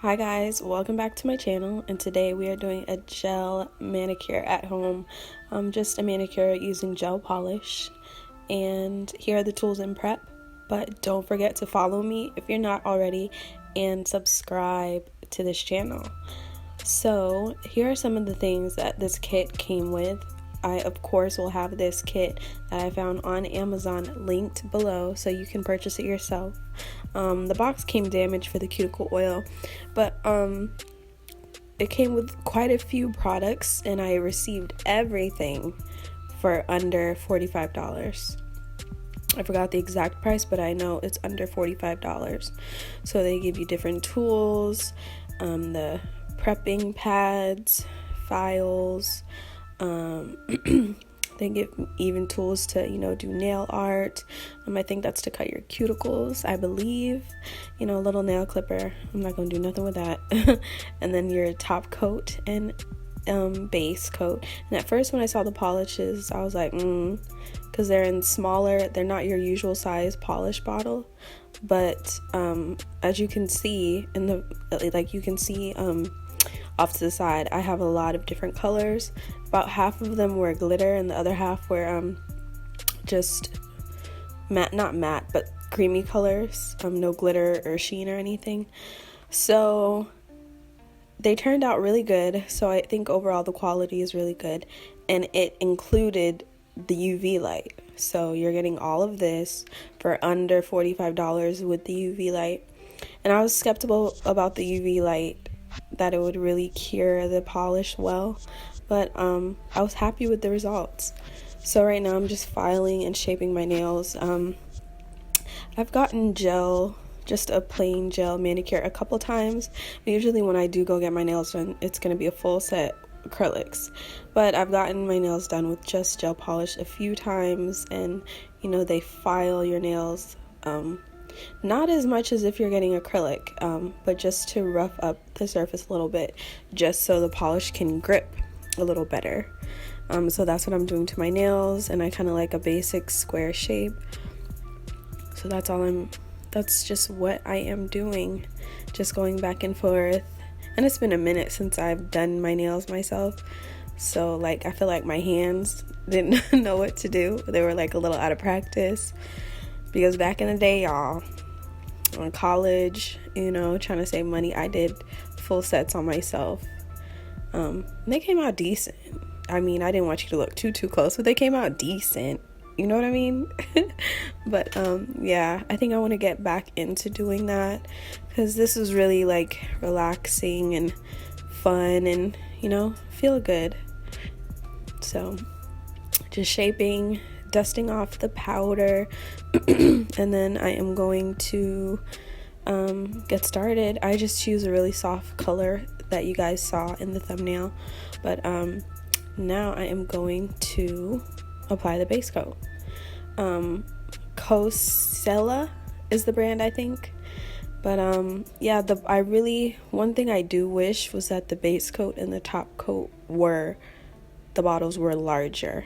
Hi guys, welcome back to my channel, and today we are doing a gel manicure at home. Just a manicure using gel polish, and here are the tools in prep. But don't forget to follow me if you're not already, and subscribe to this channel. So here are some of the things that this kit came with. I of course will have this kit that I found on Amazon linked below so you can purchase it yourself. The box came damaged for the cuticle oil, but it came with quite a few products, and I received everything for under $45. I forgot the exact price, but I know it's under $45. So they give you different tools, the prepping pads, files, they give even tools to, do nail art. I think that's to cut your cuticles, I believe. A little nail clipper. I'm not gonna do nothing with that. And then your top coat and base coat. And at first when I saw the polishes, I was like, because they're in smaller, they're not your usual size polish bottle. But as you can see in the, off to the side, I have a lot of different colors. About half of them were glitter and the other half were just matte, not matte, but creamy colors. No glitter or sheen or anything. So they turned out really good. So I think overall the quality is really good, and it included the UV light. So you're getting all of this for under $45 with the UV light. And I was skeptical about the UV light, that it would really cure the polish well, but I was happy with the results. So right now I'm just filing and shaping my nails. I've gotten gel, just a plain gel manicure, a couple times. Usually when I do go get my nails done, it's going to be a full set acrylics, but I've gotten my nails done with just gel polish a few times, and they file your nails, not as much as if you're getting acrylic, but just to rough up the surface a little bit, just so the polish can grip a little better. So that's what I'm doing to my nails, and I kind of like a basic square shape. So that's just what I am doing, just going back and forth. And it's been a minute since I've done my nails myself, so I feel like my hands didn't know what to do. They were a little out of practice. Because back in the day, y'all, in college, trying to save money, I did full sets on myself. They came out decent. I didn't want you to look too close, but they came out decent. You know what I mean? But yeah, I think I want to get back into doing that, because this is really relaxing and fun and feel good. So just shaping, dusting off the powder, and then I am going to get started. I just choose a really soft color that you guys saw in the thumbnail, but now I am going to apply the base coat. Cosella is the brand, I think. But yeah, one thing I do wish was that the base coat and the top coat the bottles were larger.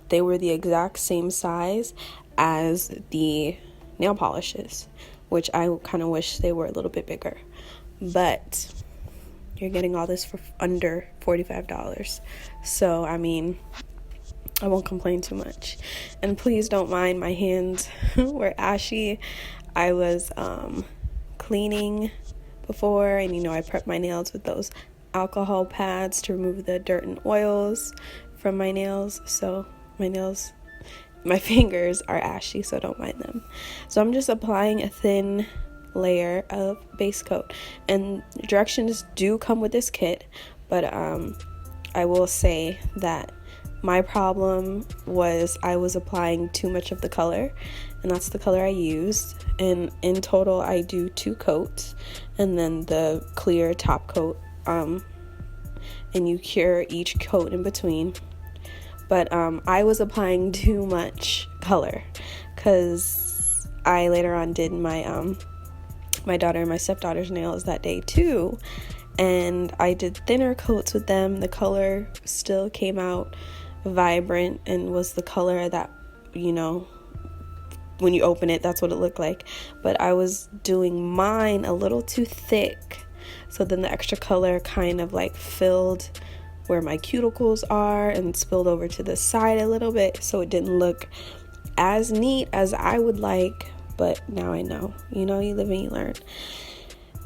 They were the exact same size as the nail polishes, which I kind of wish they were a little bit bigger. But you're getting all this for under $45. So I won't complain too much. And please don't mind, my hands were ashy. I was cleaning before, and I prepped my nails with those alcohol pads to remove the dirt and oils from my nails. So my fingers are ashy, so don't mind them. So I'm just applying a thin layer of base coat, and directions do come with this kit, but I will say that my problem was I was applying too much of the color, and that's the color I used. And in total I do 2 coats, and then the clear top coat, and you cure each coat in between. But I was applying too much color, because I later on did my my daughter and my stepdaughter's nails that day too, and I did thinner coats with them. The color still came out vibrant and was the color that when you open it, that's what it looked like. But I was doing mine a little too thick, so then the extra color kind of like filled where my cuticles are and spilled over to the side a little bit, so it didn't look as neat as I would like. But now I know, you live and you learn.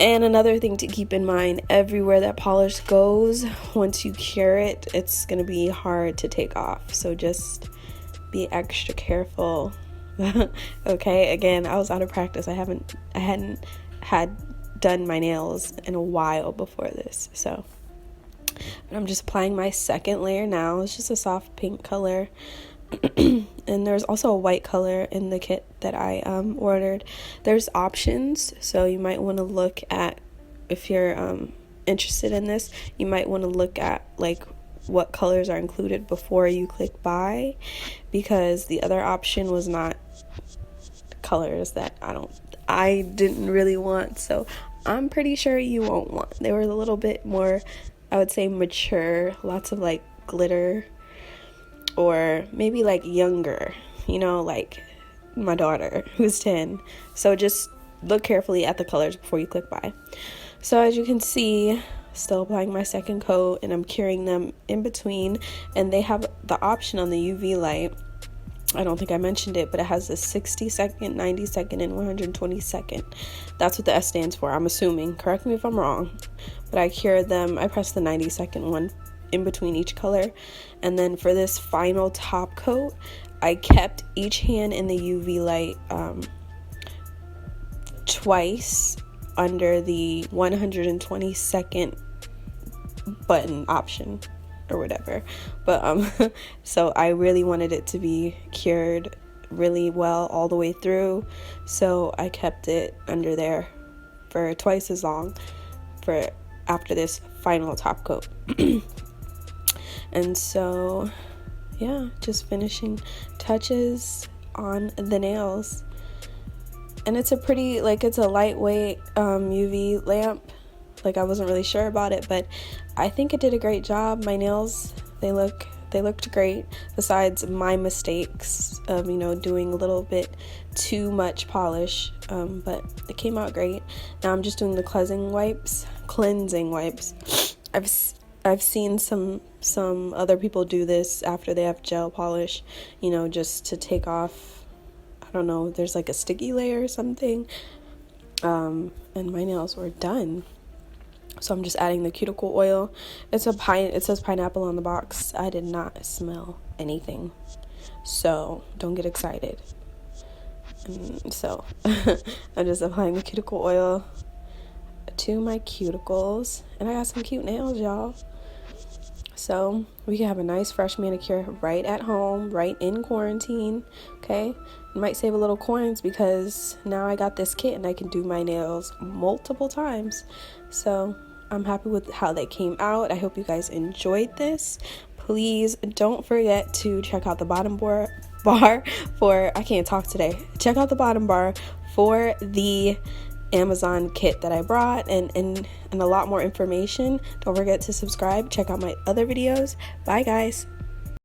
And another thing to keep in mind, everywhere that polish goes, once you cure it, it's gonna be hard to take off, so just be extra careful. Okay, again, I was out of practice. I hadn't had done my nails in a while before this, so I'm just applying my second layer now. It's just a soft pink color. And there's also a white color in the kit that I ordered. There's options, so you might want to look at, if you're interested in this, you might want to look at like what colors are included before you click buy, because the other option was not colors that I didn't really want, so I'm pretty sure you won't want. They were a little bit more, I would say, mature, lots of like glitter, or maybe like younger, like my daughter who's 10. So just look carefully at the colors before you click buy. So as you can see, still applying my second coat, and I'm curing them in between, and they have the option on the UV light. I don't think I mentioned it, but it has a 60 second, 90 second, and 120 second. That's what the S stands for, I'm assuming. Correct me if I'm wrong. But I cured them. I pressed the 90 second one in between each color. And then for this final top coat, I kept each hand in the UV light twice under the 120 second button option or whatever. But so I really wanted it to be cured really well all the way through, so I kept it under there for twice as long for after this final top coat. And so yeah, just finishing touches on the nails. And it's a pretty, like, it's a lightweight UV lamp. Like, I wasn't really sure about it, but I think it did a great job. My nails, they looked great, besides my mistakes of, doing a little bit too much polish, but it came out great. Now I'm just doing the cleansing wipes. I've seen some other people do this after they have gel polish, just to take off, I don't know, there's like a sticky layer or something, and my nails were done. So I'm just adding the cuticle oil. It says pineapple on the box. I did not smell anything, so don't get excited. And so I'm just applying the cuticle oil to my cuticles, and I got some cute nails, y'all. So we can have a nice fresh manicure right at home, right in quarantine. Okay, it might save a little coins because now I got this kit and I can do my nails multiple times. So I'm happy with how they came out. I hope you guys enjoyed this. Please don't forget to check out the bottom bar for, I can't talk today. Check out the bottom bar for the Amazon kit that I brought, and a lot more information. Don't forget to subscribe. Check out my other videos. Bye guys.